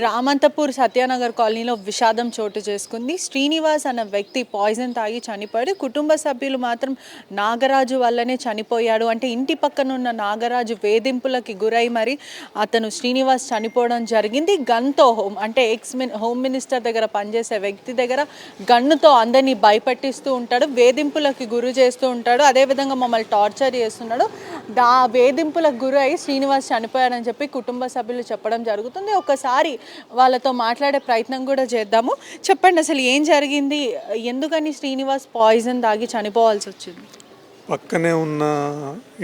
రామంతపూర్ సత్యానగర్ కాలనీలో విషాదం చోటు చేసుకుంది. శ్రీనివాస్ అన్న వ్యక్తి పాయిజన్ తాగి చనిపోయాడు. కుటుంబ సభ్యులు మాత్రం నాగరాజు వల్లనే చనిపోయాడు అంటే ఇంటి పక్కన ఉన్న నాగరాజు వేధింపులకి గురై మరి అతను శ్రీనివాస్ చనిపోవడం జరిగింది. గన్తో అంటే హోమ్ మినిస్టర్ దగ్గర పనిచేసే వ్యక్తి దగ్గర గన్నుతో అందరినీ భయపెట్టిస్తూ ఉంటాడు, వేధింపులకి గురి చేస్తూ ఉంటాడు, అదేవిధంగా మమ్మల్ని టార్చర్ చేస్తున్నాడు. ఆ వేధింపులకు గురై శ్రీనివాస్ చనిపోయాడని చెప్పి కుటుంబ సభ్యులు చెప్పడం జరుగుతుంది. ఒకసారి వాళ్ళతో మాట్లాడే ప్రయత్నం కూడా చేద్దాము. చెప్పండి, అసలు ఏం జరిగింది, ఎందుకని శ్రీనివాస్ పాయిజన్ తాగి చనిపోవాల్సి వచ్చింది? పక్కనే ఉన్న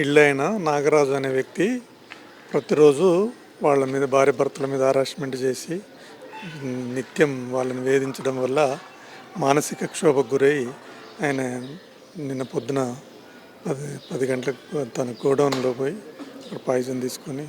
ఇళ్ళైన నాగరాజు అనే వ్యక్తి ప్రతిరోజు వాళ్ళ మీద భార్య భర్తల మీద హరాస్మెంట్ చేసి నిత్యం వాళ్ళని వేధించడం వల్ల మానసిక క్షోభకు గురై ఆయన నిన్న పొద్దున 10 గంటలకు తన గోడౌన్లో పోయి అక్కడ పాయిజన్ తీసుకొని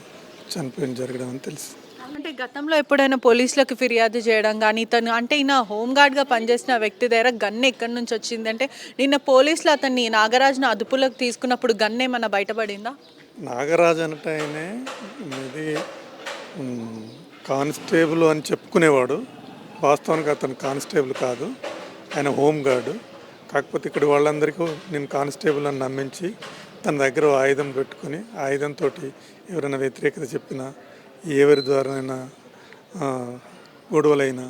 చనిపోయిన జరగడం అని తెలిసి. అంటే గతంలో ఎప్పుడైనా పోలీసులకు ఫిర్యాదు చేయడం కానీ తను అంటే ఈయన హోంగార్డ్గా పనిచేసిన వ్యక్తి దగ్గర గన్ ఎక్కడి నుంచి వచ్చింది అంటే నిన్న పోలీసులు అతన్ని నాగరాజును అదుపులోకి తీసుకున్నప్పుడు గన్ ఏమన్నా బయటపడిందా? నాగరాజు అంటే ఆయనే ఇది కానిస్టేబుల్ అని చెప్పుకునేవాడు. వాస్తవానికి అతను కానిస్టేబుల్ కాదు, ఆయన హోంగార్డు. కాకపోతే ఇక్కడ వాళ్ళందరికీ నేను కానిస్టేబుల్ అని నమ్మించి తన దగ్గర ఆయుధం పెట్టుకొని ఆయుధంతో ఎవరైనా వ్యతిరేకత చెప్పినా ఎవరి ద్వారానైనా గొడవలైనా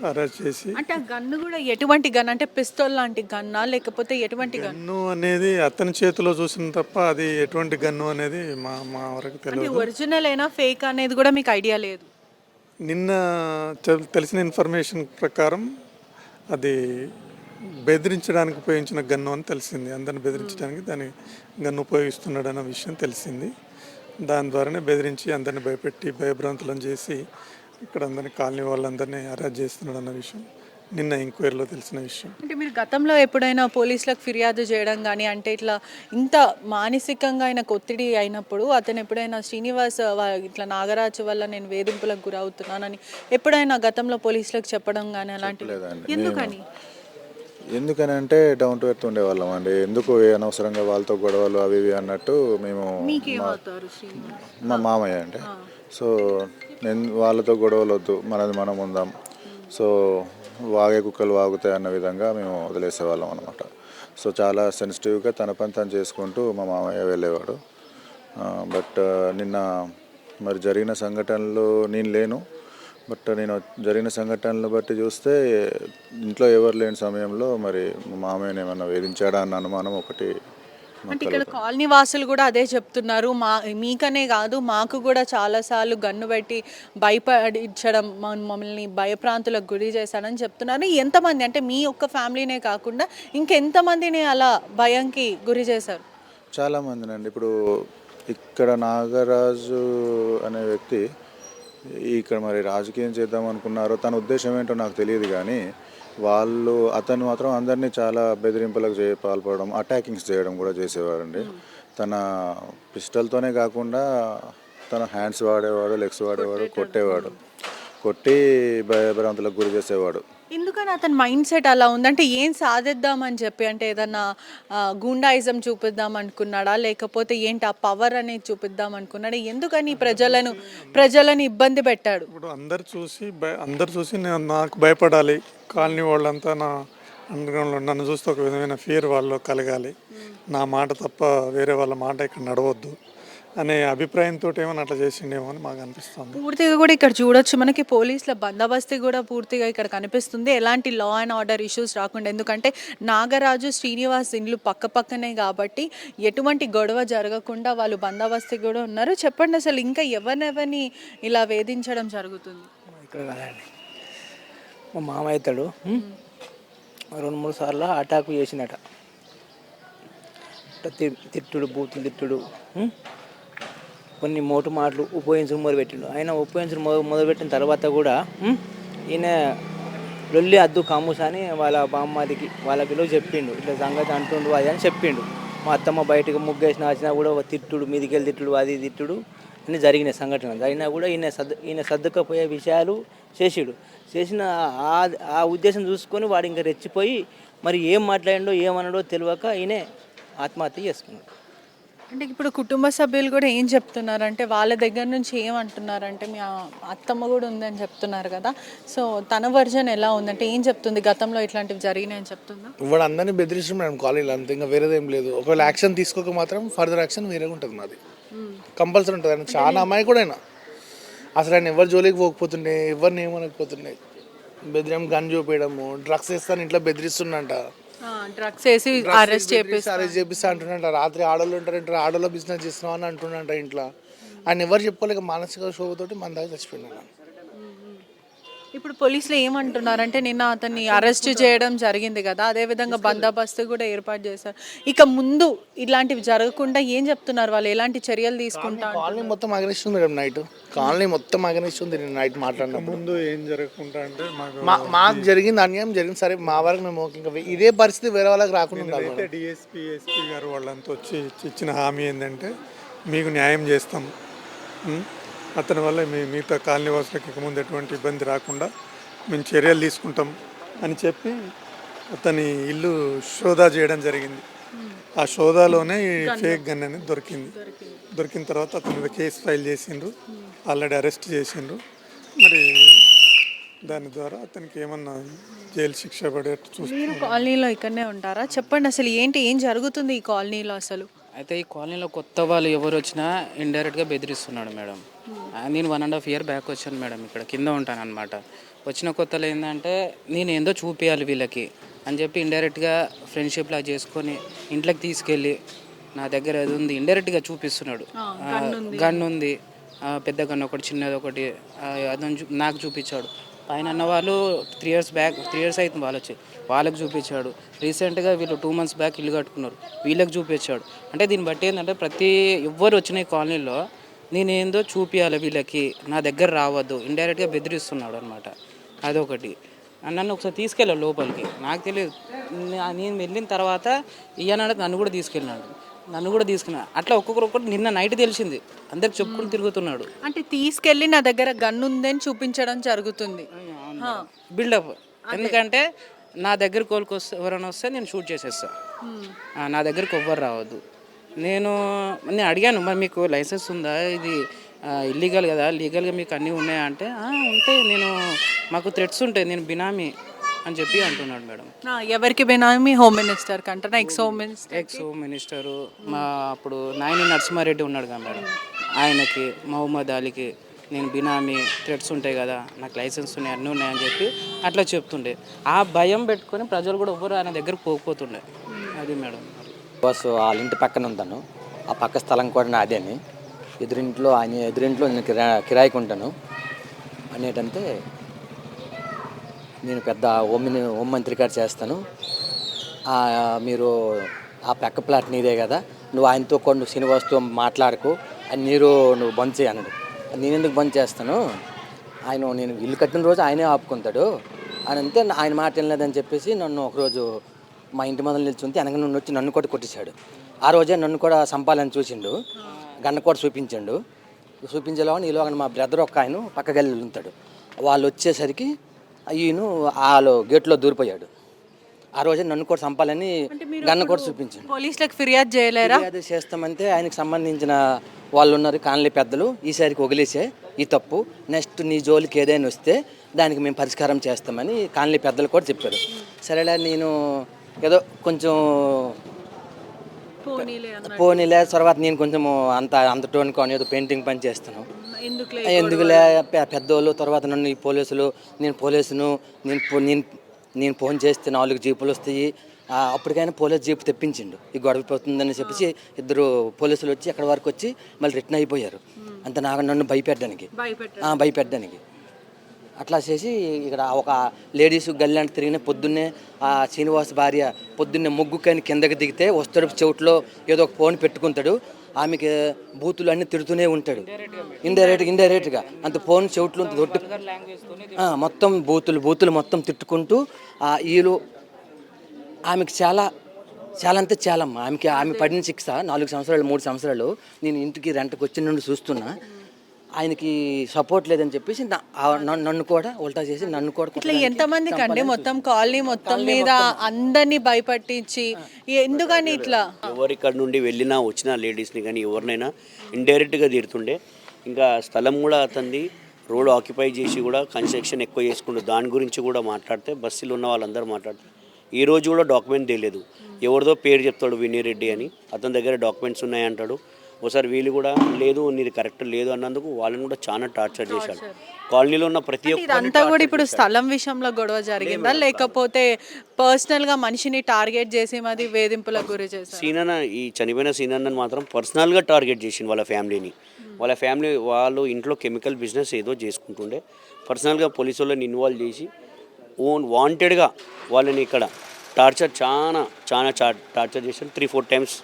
అరెస్ట్ చేసి. అంటే ఆ గన్ను కూడా ఎటువంటి గన్ అంటే పిస్తోల్ లాంటి గన్నా లేకపోతే ఎటువంటి గన్ను అనేది అతని చేతిలో చూసిన తప్ప అది ఎటువంటి గన్ను అనేది మా వరకు తెలియదు. ఒరిజినల్ అయినా ఫేక్ అనేది కూడా మీకు ఐడియా లేదు? నిన్న తెలిసిన ఇన్ఫర్మేషన్ ప్రకారం అది బెదిరించడానికి ఉపయోగించిన గన్ను అని తెలిసింది. అందరిని బెదిరించడానికి దాని గన్ను ఉపయోగిస్తున్నాడు అన్న విషయం తెలిసింది. దాని ద్వారానే బెదిరించి అందరిని భయపెట్టి భయభ్రాంతులను చేసి ఇక్కడ అందరినీ కాలనీ వాళ్ళందరినీ అరెస్ట్ చేస్తున్నాడు అన్న విషయం నిన్న ఎంక్వైరీలో తెలిసిన విషయం. అంటే మీరు గతంలో ఎప్పుడైనా పోలీసులకు ఫిర్యాదు చేయడం కానీ అంటే ఇట్లా ఇంత మానసికంగా ఆయనకు ఒత్తిడి అయినప్పుడు అతను ఎప్పుడైనా శ్రీనివాస్ ఇట్లా నాగరాజు వల్ల నేను వేధింపులకు గురవుతున్నానని ఎప్పుడైనా గతంలో పోలీసులకు చెప్పడం కానీ అలాంటివి ఎందుకని? ఎందుకనంటే డౌన్ టు ఎర్త్ ఉండేవాళ్ళం అండి. ఎందుకు అనవసరంగా వాళ్ళతో గొడవలు అవి ఇవి అన్నట్టు మేము మా మామయ్య అంటే సో నేను వాళ్ళతో గొడవలు వద్దు, మనది మనం ఉందాం, సో వాగే కుక్కలు వాగుతాయి అన్న విధంగా మేము వదిలేసేవాళ్ళం అనమాట. సో చాలా సెన్సిటివ్గా తన పని తను చేసుకుంటూ మా మామయ్య వెళ్ళేవాడు. బట్ నిన్న మరి జరిగిన సంఘటనలు నేను లేను, బట్ నేను జరిగిన సంఘటనలు బట్టి చూస్తే ఇంట్లో ఎవరు లేని సమయంలో మరి మా మామయ్యని ఏమన్నా వేధించాడా అన్న అనుమానం ఒకటి. అంటే ఇక్కడ కాలనీ వాసులు కూడా అదే చెప్తున్నారు, మీకనే కాదు మాకు కూడా చాలాసార్లు గన్ను పెట్టి భయపడించడం, మమ్మల్ని భయప్రాంతులకు గురి చేశాడని చెప్తున్నారు. ఎంతమంది అంటే మీ ఒక్క ఫ్యామిలీనే కాకుండా ఇంకెంతమందిని అలా భయంకి గురి చేశారు? చాలామందినండి. ఇప్పుడు ఇక్కడ నాగరాజు అనే వ్యక్తి ఇక్కడ మరి రాజకీయం చేద్దాం అనుకున్నారో తన ఉద్దేశం ఏంటో నాకు తెలియదు, కానీ అతను మాత్రం అందరినీ చాలా బెదిరింపులకు పాల్పడడం, అటాకింగ్స్ చేయడం కూడా చేసేవాడండి. తన పిస్టల్తోనే కాకుండా తన హ్యాండ్స్ వాడేవాడు, లెగ్స్ వాడేవాడు, కొట్టి భయభ్రాంతులకు గురి చేసేవాడు. ఎందుకని అతని మైండ్ సెట్ అలా ఉందంటే ఏం సాధిద్దామని చెప్పి అంటే ఏదన్నా గూండాయిజం చూపిద్దాం అనుకున్నాడా లేకపోతే ఏంటి ఆ పవర్ అనేది చూపిద్దాం అనుకున్నాడా? ఎందుకని ప్రజలను ఇబ్బంది పెట్టాడు? ఇప్పుడు అందరు చూసి నాకు భయపడాలి, కాలనీ వాళ్ళంతా నా అండర్గ్రౌండ్లో నన్ను చూస్తే ఒక విధమైన ఫియర్ వాళ్ళు కలగాలి, నా మాట తప్ప వేరే వాళ్ళ మాట ఇక్కడ నడవద్దు అనే అభిప్రాయంతో ఏమన్నా అట్లా చేసిండేమో అని మాకు అనిపిస్తుంది. పూర్తిగా కూడా ఇక్కడ చూడొచ్చు మనకి పోలీసుల బందోబస్తు కూడా పూర్తిగా ఇక్కడ కనిపిస్తుంది. ఎలాంటి లా అండ్ ఆర్డర్ ఇష్యూస్ రాకుండా, ఎందుకంటే నాగరాజు శ్రీనివాస్ ఇండ్లు పక్కనే కాబట్టి ఎటువంటి గొడవ జరగకుండా వాళ్ళు బందోబస్తు కూడా ఉన్నారు. చెప్పండి, అసలు ఇంకా ఎవరిని ఇలా వేధించడం జరుగుతుంది? ఇక్కడ కాదండి, మా మామ అవుతాడు 2-3 సార్లు అటాక్ చేసినట, తిట్టుడు, బూతులు తిట్టుడు, కొన్ని మోటు మాటలు ఉపయోగించడం మొదలుపెట్టిండు. ఆయన ఉపయోగించడం మొదలుపెట్టిన తర్వాత కూడా ఈయన లొల్లి అద్దు కాముస అని వాళ్ళ బామ్మదికి వాళ్ళ పిల్లలు చెప్పిండు, ఇట్లా సంగతి అంటుండు అది అని చెప్పిండు. మా అత్తమ్మ బయటకు ముగ్గేసిన వచ్చినా కూడా తిట్టుడు, మీదికెళ్ళి తిట్టుడు, అది తిట్టుడు అన్నీ జరిగిన సంఘటన జరిగినా కూడా ఈయన సర్దుకపోయే విషయాలు చేసిన ఆ ఉద్దేశం చూసుకొని వాడు ఇంకా రెచ్చిపోయి మరి ఏం మాట్లాడిండో ఏమన్నాడో తెలియక ఈయన ఆత్మహత్య చేసుకున్నాడు. అంటే ఇప్పుడు కుటుంబ సభ్యులు కూడా ఏం చెప్తున్నారంటే వాళ్ళ దగ్గర నుంచి ఏమంటున్నారంటే మీ అత్తమ్మ కూడా ఉందని చెప్తున్నారు కదా, సో తన వర్జన్ ఎలా ఉందంటే ఏం చెప్తుంది, గతంలో ఇట్లాంటివి జరిగినాయని చెప్తుందా? వాడు అందరినీ బెదిరిస్తున్నాం మేడం కాలేజీలో, అంతే, ఇంకా వేరేదేం లేదు. ఒకవేళ యాక్షన్ తీసుకోక మాత్రం ఫర్దర్ యాక్షన్ వేరేగా ఉంటుంది మాది, కంపల్సరీ ఉంటుంది. ఆయన చాలా అమ్మాయి కూడా అయినా అసలు ఆయన ఎవరు జోలికి పోకపోతుండే, ఎవరిని ఏమనకపోతుండే, బెదిరం గన్ చూపించడము, డ్రగ్స్ వేస్తాను ఇంట్లో బెదిరిస్తున్నంట, డ్రగ్స్ వేసి అరెస్ట్ అరెస్ట్ చేపిస్తా అంటున్నాంట. రాత్రి ఆడోళ్ళు ఉంటారంటే ఆడోళ్ళ బిజినెస్ చేస్తున్నావు అని అంటున్నాంట ఇంట్లో. ఆయన ఎవరు చెప్పుకోలేక మానసిక శోభతోటి మన దగ్గర చచ్చిపోయినాడు. ఇప్పుడు పోలీసులు ఏమంటున్నారంటే నిన్న అతన్ని అరెస్ట్ చేయడం జరిగింది కదా, అదే విధంగా బందోబస్తు కూడా ఏర్పాటు చేశారు. ఇక ముందు ఇలాంటివి జరగకుండా ఏం చెప్తున్నారు వాళ్ళు, ఎలాంటి చర్యలు తీసుకుంటారు? కాలనీ మొత్తం అగనిస్తుంది మేడం, నైట్ కాలనీ మొత్తం అగనిస్తుంది. నేను నైట్ మాట్లాడిన ముందు ఏం జరగకుండా అంటే మాకు జరిగింది అన్యాయం జరిగింది, సరే మా వరకు మేము ఇంకా ఇదే పరిస్థితి వేరే వాళ్ళకి రాకుండా ఉండాలి. అయితే డిఎస్పీ ఎస్పీ గారు వాళ్ళంతా వచ్చి ఇచ్చిన హామీ ఏంటంటే మీకు న్యాయం చేస్తాం, అతని వల్ల మిగతా కాలనీ వాసులకు ఇక ముందు ఎటువంటి ఇబ్బంది రాకుండా మేము చర్యలు తీసుకుంటాం అని చెప్పి అతని ఇల్లు సోదా చేయడం జరిగింది. ఆ సోదాలోనే ఈ ఫేక్ గన్ అనేది దొరికింది. దొరికిన తర్వాత అతని మీద కేసు ఫైల్ చేసిండ్రు, ఆల్రెడీ అరెస్ట్ చేసిండ్రు. మరి దాని ద్వారా అతనికి ఏమన్నా జైలు శిక్ష పడేట్టు చూసి. మీరు కాలనీలో ఇక్కడనే ఉంటారా? చెప్పండి అసలు ఏం జరుగుతుంది ఈ కాలనీలో అసలు? అయితే ఈ కాలనీలో కొత్త వాళ్ళు ఎవరు వచ్చినా ఇండైరెక్ట్గా బెదిరిస్తున్నాడు మేడం. నేను 1.5 year బ్యాక్ వచ్చాను మేడం, ఇక్కడ కింద ఉంటాను అనమాట. వచ్చిన కొత్తలో ఏంటంటే నేను ఏందో చూపించాలి వీళ్ళకి అని చెప్పి ఇండైరెక్ట్గా ఫ్రెండ్షిప్ లా చేసుకొని ఇంట్లోకి తీసుకెళ్ళి నా దగ్గర అది ఉంది ఇండైరెక్ట్గా చూపిస్తున్నాడు. గన్ ఉంది, పెద్ద గన్ ఒకటి, చిన్నది ఒకటి, అదని నాకు చూపించాడు. పైన అన్న వాళ్ళు 3 years బ్యాక్, 3 years అవుతుంది వాళ్ళు వచ్చి, వాళ్ళకి చూపించాడు. రీసెంట్గా వీళ్ళు 2 months బ్యాక్ ఇల్లు కట్టుకున్నారు, వీళ్ళకి చూపించాడు. అంటే దీన్ని బట్టి ఏంటంటే ప్రతి ఎవ్వరు వచ్చిన కాలనీలో నేనేందో చూపించాలి వీళ్ళకి, నా దగ్గర రావద్దు, ఇండైరెక్ట్గా బెదిరిస్తున్నాడు అనమాట. అదొకటి. నన్ను ఒకసారి తీసుకెళ్ళాడు లోపలికి, నాకు తెలియదు. నేను వెళ్ళిన తర్వాత ఈయన నన్ను కూడా తీసుకెళ్ళినా అట్లా ఒక్కొక్కరు నిన్న నైట్ తెలిసింది, అందరికి చెప్పుకుని తిరుగుతున్నాడు. అంటే తీసుకెళ్ళి నా దగ్గర గన్ ఉందని చూపించడం జరుగుతుంది, బిల్డప్. ఎందుకంటే నా దగ్గరికి ఎవరైనా వస్తే నేను షూట్ చేసేస్తా, నా దగ్గరికి ఎవ్వరు రావద్దు. నేను అడిగాను, మరి మీకు లైసెన్స్ ఉందా, ఇది ఇల్లీగల్ కదా, లీగల్గా మీకు అన్నీ ఉన్నాయా అంటే ఉంటే నేను మాకు థ్రెట్స్ ఉంటాయి, నేను బినామీ అని చెప్పి అంటున్నాడు మేడం. ఎవరికి బినామీ? హోమ్ మినిస్టర్ కంటే ఎక్స్ హోమ్ మినిస్టరు మా అప్పుడు నాయని నరసింహారెడ్డి ఉన్నాడు కదా మేడం, ఆయనకి, మహమ్మద్ అలీకి నేను బినామీ, థ్రెట్స్ ఉంటాయి కదా, నాకు లైసెన్స్ ఉన్నాయి, అన్నీ ఉన్నాయని చెప్పి అట్లా చెప్తుండే. ఆ భయం పెట్టుకొని ప్రజలు కూడా ఎవ్వరు ఆయన దగ్గరకు పోకపోతుండే. అది మేడం. బస్సు వాళ్ళ ఇంటి పక్కన ఉంటాను, ఆ పక్క స్థలం కూడా నాదేని. ఎదురింట్లో నేను కిరాయికి ఉంటాను అనేటంటే నేను పెద్ద హోమ్ మంత్రి గారు చేస్తాను, మీరు ఆ పక్క ప్లాట్ నీదే కదా, నువ్వు ఆయనతో కొన్ని శ్రీనివాస్తో మాట్లాడకు అని నువ్వు బంద్ చేయి అన్నాడు. నేను ఎందుకు బంద్ చేస్తాను, నేను ఇల్లు కట్టిన రోజు ఆయనే ఆపుకుంటాడు అని అంటే ఆయన మాట వినలేదని చెప్పేసి నన్ను ఒకరోజు మా ఇంటి మొదలు నిల్చుంటే వెనక నుండి వచ్చి నన్ను కూడా కొట్టేశాడు. ఆ రోజే నన్ను కూడా సంపాలని చూసిండు, గన్న కూడా చూపించేలో ఈలోగా మా బ్రదర్ ఒక ఆయన పక్క గల్లీలో ఉంటాడు, వాళ్ళు వచ్చేసరికి ఈయన వాళ్ళు గేట్లో దూరిపోయాడు. ఆ రోజే నన్ను కూడా సంపాలని గన్న కూడా చూపించాడు. పోలీసులకు ఫిర్యాదు చేయలేరా? ఫిర్యాదు చేస్తామంటే ఆయనకు సంబంధించిన వాళ్ళు ఉన్నారు కాలనీ పెద్దలు, ఈసారికి వదిలేసే ఈ తప్పు, నెక్స్ట్ నీ జోలికి ఏదైనా వస్తే దానికి మేము పరిష్కారం చేస్తామని కాలనీ పెద్దలు కూడా చెప్పారు. సరేలే నేను ఏదో కొంచెం పోనీలే, తర్వాత నేను కొంచెం అంత టోన్ కొని ఏదో పెయింటింగ్ పని చేస్తాను, ఎందుకులే పెద్దోళ్ళు, తర్వాత నన్ను ఈ పోలీసులు, నేను ఫోన్ చేస్తే 4 జీపులు వస్తాయి, అప్పటికైనా పోలీస్ జీప్ తెప్పించిండు, ఈ గొడవ పోతుందని చెప్పేసి 2 పోలీసులు వచ్చి అక్కడ వరకు వచ్చి మళ్ళీ రిటర్న్ అయిపోయారు. అంత నన్ను భయపెట్టడానికి అట్లా చేసి ఇక్కడ ఒక లేడీస్ గల్లాంటి తిరిగిన పొద్దున్నే ఆ శ్రీనివాస్ భార్య పొద్దున్నే ముగ్గుకని కిందకి దిగితే వస్తాడు, చెవుట్లో ఏదో ఒక ఫోన్ పెట్టుకుంటాడు, ఆమెకి బూతులు అన్నీ తిడుతూనే ఉంటాడు, ఇండైరెక్ట్గా అంత ఫోన్ చెవుట్లో మొత్తం బూతులు మొత్తం తిట్టుకుంటూ వీళ్ళు ఆమెకి చాలా అంటే చాలా ఆమె పడిన శిక్ష 4 సంవత్సరాలు 3 సంవత్సరాలు. నేను ఇంటికి రెంట్కి వచ్చిన నుండి చూస్తున్నా, ఆయనకి సపోర్ట్ లేదని చెప్పేసి నన్ను కూడా ఉల్టా చేసి నన్ను కూడా ఇట్లా ఎంతమందికి అండి మొత్తం కాలనీ మొత్తం మీద అందరినీ భయపట్టించి ఎందుకని ఇట్లా ఎవరిక్కడ నుండి వెళ్ళినా వచ్చినా లేడీస్ని కానీ ఎవరినైనా ఇండైరెక్ట్గా తీరుతుండే. ఇంకా స్థలం కూడా అతనిది, రోడ్ ఆక్యుపై చేసి కూడా కన్స్ట్రక్షన్ ఎక్కువ చేసుకుంటూ దాని గురించి కూడా మాట్లాడితే బస్సులో ఉన్న వాళ్ళందరూ మాట్లాడితే ఈ రోజు కూడా డాక్యుమెంట్ తెలియదు. ఎవరిదో పేరు చెప్తాడు వినయ్ రెడ్డి అని, అతని దగ్గర డాక్యుమెంట్స్ ఉన్నాయంటాడు. ఒకసారి వీళ్ళు కూడా లేదు నీది కరెక్ట్ లేదు అన్నందుకు వాళ్ళని కూడా చాలా టార్చర్ చేశాడు. కాలనీలో ఉన్న ప్రతి ఇదంతా కూడా ఇప్పుడు స్థలం విషయంలో గొడవ జరిగిందా లేకపోతే పర్సనల్ గా మనిషిని టార్గెట్ చేసి మరి వేధింపులకు గురి చేశారు? సీనన్న ఈ చనిపోయిన సీనన్నని మాత్రం పర్సనల్గా టార్గెట్ చేసింది వాళ్ళ ఫ్యామిలీని. వాళ్ళ ఫ్యామిలీ వాళ్ళు ఇంట్లో కెమికల్ బిజినెస్ ఏదో చేసుకుంటుండే, పర్సనల్గా పోలీసు వాళ్ళని ఇన్వాల్వ్ చేసి వాంటెడ్గా వాళ్ళని ఇక్కడ టార్చర్ చాలా టార్చర్ చేశాడు. 3-4 టైమ్స్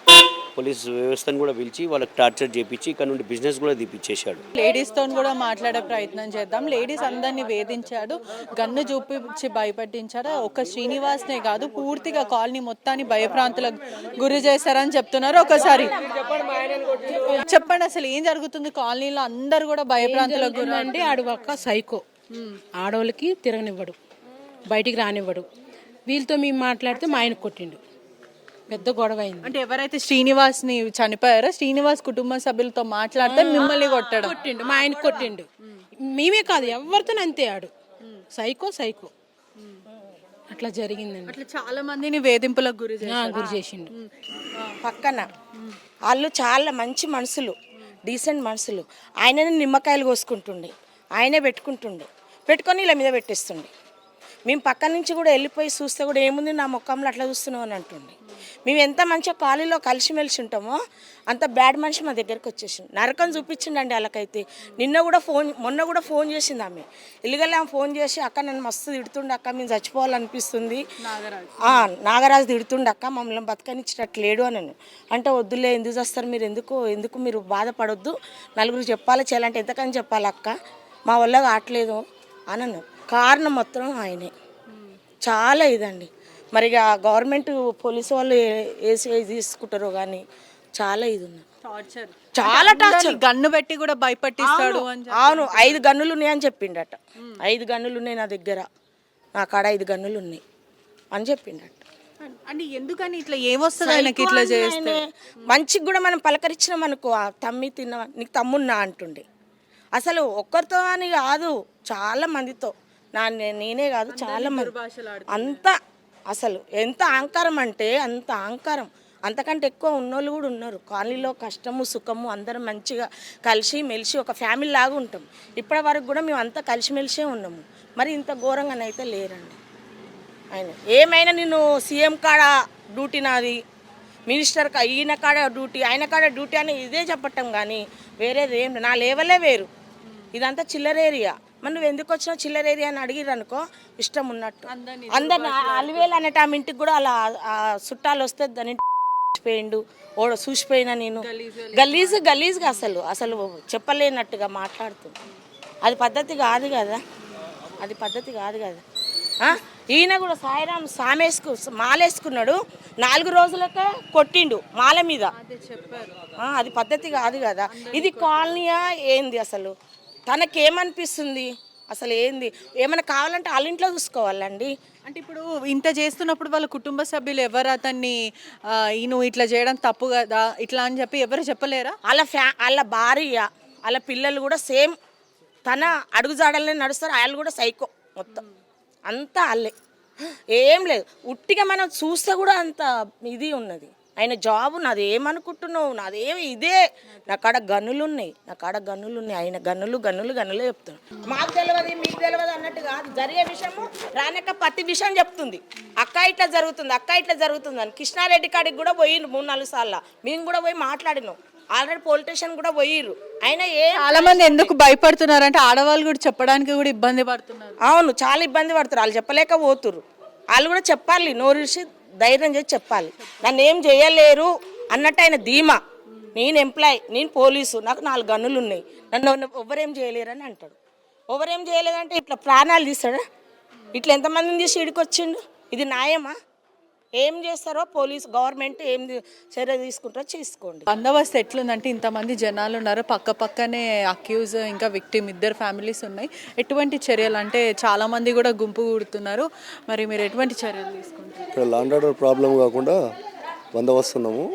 పోలీస్ వ్యవస్థను కూడా పిలిచి వాళ్ళకి టార్చర్ చేపించి ఇక్కడ నుండి బిజినెస్ కూడా తీపిచ్చేశాడు. లేడీస్తో కూడా మాట్లాడే ప్రయత్నం చేద్దాం. లేడీస్ అందరినీ వేధించాడు, గన్ను చూపించి భయపట్టించాడు. ఒక శ్రీనివాస్నే కాదు పూర్తిగా కాలనీ మొత్తాన్ని భయభ్రాంతులకు గురి చేశారని చెప్తున్నారు. ఒకసారి చెప్పండి అసలు ఏం జరుగుతుంది కాలనీలో? అందరు కూడా భయభ్రాంతులకు గురి అంటే ఆడు ఒక్క సైకో, ఆడవాళ్ళకి తిరగనివ్వడు, బయటికి రానివ్వడు. వీళ్ళతో మేము మాట్లాడితే మా ఆయన కొట్టిండు, పెద్ద గొడవ అయింది. అంటే ఎవరైతే శ్రీనివాస్ ని చనిపోయారో శ్రీనివాస్ కుటుంబ సభ్యులతో మాట్లాడితే మిమ్మల్ని కొట్టిండు, మా ఆయన కొట్టిండు. మేమే కాదు ఎవరితో అంతే, ఆడు సైకో అట్లా జరిగిందండి. అట్లా చాలా మందిని వేధింపులకు గురి చేసిండు. పక్కన వాళ్ళు చాలా మంచి మనుషులు, డీసెంట్ మనుషులు. ఆయననే నిమ్మకాయలు కోసుకుంటుండే, ఆయనే పెట్టుకొని ఇలా మీద పెట్టేస్తుండే. మేము పక్క నుంచి కూడా వెళ్ళిపోయి చూస్తే కూడా ఏముంది నా ముఖంలో అట్లా చూస్తున్నావు అని అంటుండే. మేము ఎంత మంచిగా కాలనీలో కలిసిమెలిసి ఉంటామో అంత బ్యాడ్ మనిషి మా దగ్గరికి వచ్చేసింది. నరకం చూపించిండండి వాళ్ళకైతే. మొన్న కూడా ఫోన్ చేసింది ఆమె. ఇల్లుగల్లా ఆమె ఫోన్ చేసి అక్క నన్ను మస్తు తిడుతుండే అక్క, మేము చచ్చిపోవాలనిపిస్తుంది, నాగరాజు తిడుతుండే అక్క, మమ్మల్ని బతకనిచ్చినట్టు లేడు అని. అంటే వద్దులే, ఎందుకు చేస్తారు మీరు, ఎందుకు మీరు బాధపడొద్దు, నలుగురు చెప్పాలి చేయాలంటే ఎంతకని చెప్పాలి అక్క, మా వల్ల కావట్లేదు అనను. కారణం మొత్తం ఆయనే. చాలా ఇదండి. మరి గవర్నమెంట్ పోలీసు వాళ్ళు వేసి తీసుకుంటారో కానీ చాలా ఇది ఉంది, చాలా టార్చర్. గన్ను పెట్టి కూడా భయపట్టిస్తాడు. అవును, 5 గన్నులు ఉన్నాయని చెప్పిండట. 5 గన్నులు ఉన్నాయి నా దగ్గర, నా కాడ 5 గన్నులు ఉన్నాయి అని చెప్పిండట. అంటే ఎందుకని ఇట్లా ఏమొస్తుంది ఆయనకి ఇట్లా చేస్తే? మంచిగా కూడా మనం పలకరించినాం అనుకో, తమ్మి తిన్న నీకు తమ్మున్నా అంటుండే. అసలు ఒక్కరితో అని కాదు, చాలా మందితో, నేనే కాదు చాలా మంది. అంత అసలు ఎంత అహంకారం అంటే అంత అహంకారం. అంతకంటే ఎక్కువ ఉన్నోళ్ళు కూడా ఉన్నారు కాలనీలో. కష్టము సుఖము అందరం మంచిగా కలిసి మెలిసి ఒక ఫ్యామిలీ లాగా ఉంటాం. ఇప్పటి వరకు కూడా మేము అంతా కలిసిమెలిసే ఉన్నాము. మరి ఇంత ఘోరంగానైతే లేరండి. ఆయన ఏమైనా నేను సీఎం కాడ డ్యూటీ నాది, మినిస్టర్ ఈయన కాడ డ్యూటీ, ఆయన కాడ డ్యూటీ అని ఇదే చెప్పటం కానీ వేరేది ఏం. నా లెవెలే వేరు, ఇదంతా చిల్లర ఏరియా. మరి నువ్వు ఎందుకు వచ్చినావు చిల్లర ఏరియా అని అడిగిరు అనుకో, ఇష్టం ఉన్నట్టు అందరిని అలివేలు అనేట ఆమె ఇంటికి కూడా అలా చుట్టాలు వస్తే దాని పోయిండు ఓడ చూసిపోయినా నేను. గలీజ్గా అసలు చెప్పలేనట్టుగా మాట్లాడుతుంది. అది పద్ధతి కాదు కదా, ఈయన కూడా సాయిరామ్ మాలేసుకున్నాడు, 4 రోజులకే కొట్టిండు మాల మీద. అది పద్ధతి కాదు కదా. ఇది కాలనీయా ఏంది అసలు? తనకేమనిపిస్తుంది అసలు? ఏంది ఏమైనా కావాలంటే వాళ్ళ ఇంట్లో చూసుకోవాలండి. అంటే ఇప్పుడు ఇంత చేస్తున్నప్పుడు వాళ్ళ కుటుంబ సభ్యులు ఎవరు అతన్ని నువ్వు ఇట్లా చేయడం తప్పు కదా ఇట్లా అని చెప్పి ఎవరు చెప్పలేరా? వాళ్ళ భార్య వాళ్ళ పిల్లలు కూడా సేమ్ తన అడుగుజాడలనే నడుస్తారు. వాళ్ళు కూడా సైకో మొత్తం అంతా వాళ్ళే, ఏం లేదు. ఉట్టిగా మనం చూస్తే కూడా అంత ఇది ఉన్నది. ఆయన జాబు నాది ఏమనుకుంటున్నావు, నాదేమి ఇదే, నా కాడ గన్నులు ఉన్నాయి. ఆయన గన్నులు చెప్తున్నాడు. మాకు తెలియదు మీకు తెలియదు అన్నట్టు కాదు. జరిగే విషయము రానక్క ప్రతి విషయం చెప్తుంది. అక్క ఇట్లా జరుగుతుంది అని. కృష్ణారెడ్డి కాడికి కూడా పోయిండు 3-4 సార్లు. మేము కూడా పోయి మాట్లాడినాం. ఆల్రెడీ పోలీస్ స్టేషన్ కూడా పోయిర్రు. అయినా చాలా మంది ఎందుకు భయపడుతున్నారు అంటే ఆడవాళ్ళు కూడా చెప్పడానికి కూడా ఇబ్బంది పడుతున్నారు. అవును, చాలా ఇబ్బంది పడుతున్నారు. వాళ్ళు చెప్పలేక పోతుర్రు. వాళ్ళు కూడా చెప్పాలి, నోరిసి ధైర్యం చేసి చెప్పాలి. నన్ను ఏం చేయలేరు అన్నట్టు ఆయన ధీమా. నేను ఎంప్లాయ్, నేను పోలీసు, నాకు 4 గన్నులు ఉన్నాయి, నన్ను ఎవరేం చేయలేరు అని అంటాడు. ఎవరేం చేయలేదంటే ఇట్లా ప్రాణాలు తీస్తాడా? ఇట్లా ఎంతమందిని తీసి ఇడికొచ్చిండు? ఇది న్యాయమా? ఏం చేస్తారో పోలీస్ గవర్నమెంట్ ఏం చర్య తీసుకుంటారో చేసుకోండి. బందోబస్తు ఎట్లుందంటే ఇంతమంది జనాలు ఉన్నారు, పక్క పక్కనే అక్యూజ్ ఇంకా విక్టిమ్ ఇద్దరు ఫ్యామిలీస్ ఉన్నాయి. ఎటువంటి చర్యలు అంటే చాలా మంది కూడా గుంపు కూడుతున్నారు, మరి మీరు ఎటువంటి చర్యలు తీసుకుంటారు? ఇక్కడ లాండ్ ఆర్డర్ ప్రాబ్లం కాకుండా బందోబస్తున్నాము,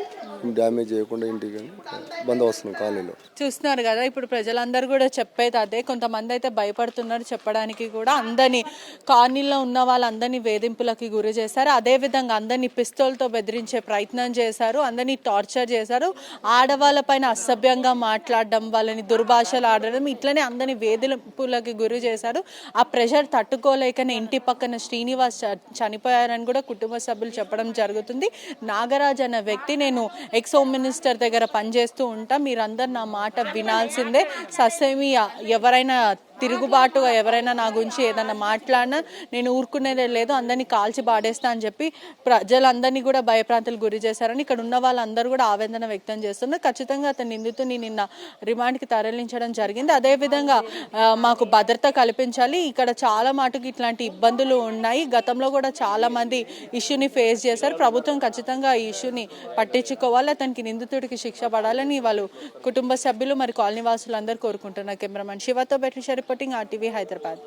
డ్యామేజ్ చేయకుండా ఇంటికి బందోబస్తున్నాం కాలనీలో. చూస్తున్నారు కదా, ఇప్పుడు ప్రజలందరూ కూడా చెప్పేది అదే. కొంతమంది అయితే భయపడుతున్నారు చెప్పడానికి కూడా. అందరినీ కాలనీలో ఉన్న వాళ్ళందరినీ వేధింపులకి గురి చేశారు. అదేవిధంగా అందరినీ పిస్తోల్తో బెదిరించే ప్రయత్నం చేశారు, అందరినీ టార్చర్ చేశారు. ఆడవాళ్ళపైన అసభ్యంగా మాట్లాడడం, వాళ్ళని దుర్భాషలు ఆడడం, ఇట్లనే అందరినీ వేధింపులకి గురి చేశారు. ఆ ప్రెషర్ తట్టుకోలేకనే ఇంటి పక్కన శ్రీనివాస్ చనిపోయారని కూడా కుటుంబ సభ్యులు చెప్పడం జరుగుతుంది. నాగరాజ్ అనే వ్యక్తి, నేను ఎక్స్ హోమ్ మినిస్టర్ దగ్గర పనిచేస్తూ ఉంటా, మీరందరు నా మాట వినాల్సిందే. ససేమి ఎవరైనా తిరుగుబాటుగా ఎవరైనా నా గురించి ఏదైనా మాట్లాడినా నేను ఊరుకునేదే లేదు, అందరినీ కాల్చి పాడేస్తా అని చెప్పి ప్రజలందరినీ కూడా భయప్రాంతాలు గురి చేశారని ఇక్కడ ఉన్న వాళ్ళందరూ కూడా ఆవేదన వ్యక్తం చేస్తున్నారు. ఖచ్చితంగా అతని నిందితుని నిన్న రిమాండ్కి తరలించడం జరిగింది. అదేవిధంగా మాకు భద్రత కల్పించాలి, ఇక్కడ చాలా మటుకు ఇట్లాంటి ఇబ్బందులు ఉన్నాయి. గతంలో కూడా చాలా మంది ఇష్యూని ఫేస్ చేశారు. ప్రభుత్వం ఖచ్చితంగా ఈ ఇష్యూని పట్టించుకోవాలి, అతనికి నిందితుడికి శిక్ష పడాలని వాళ్ళు కుటుంబ సభ్యులు మరి కాలనీ వాసులు అందరూ కోరుకుంటున్నారు. కెమెరామెన్ శివతో బెట్రిషా రిపోర్టింగ్ RTV హైదరాబాద్.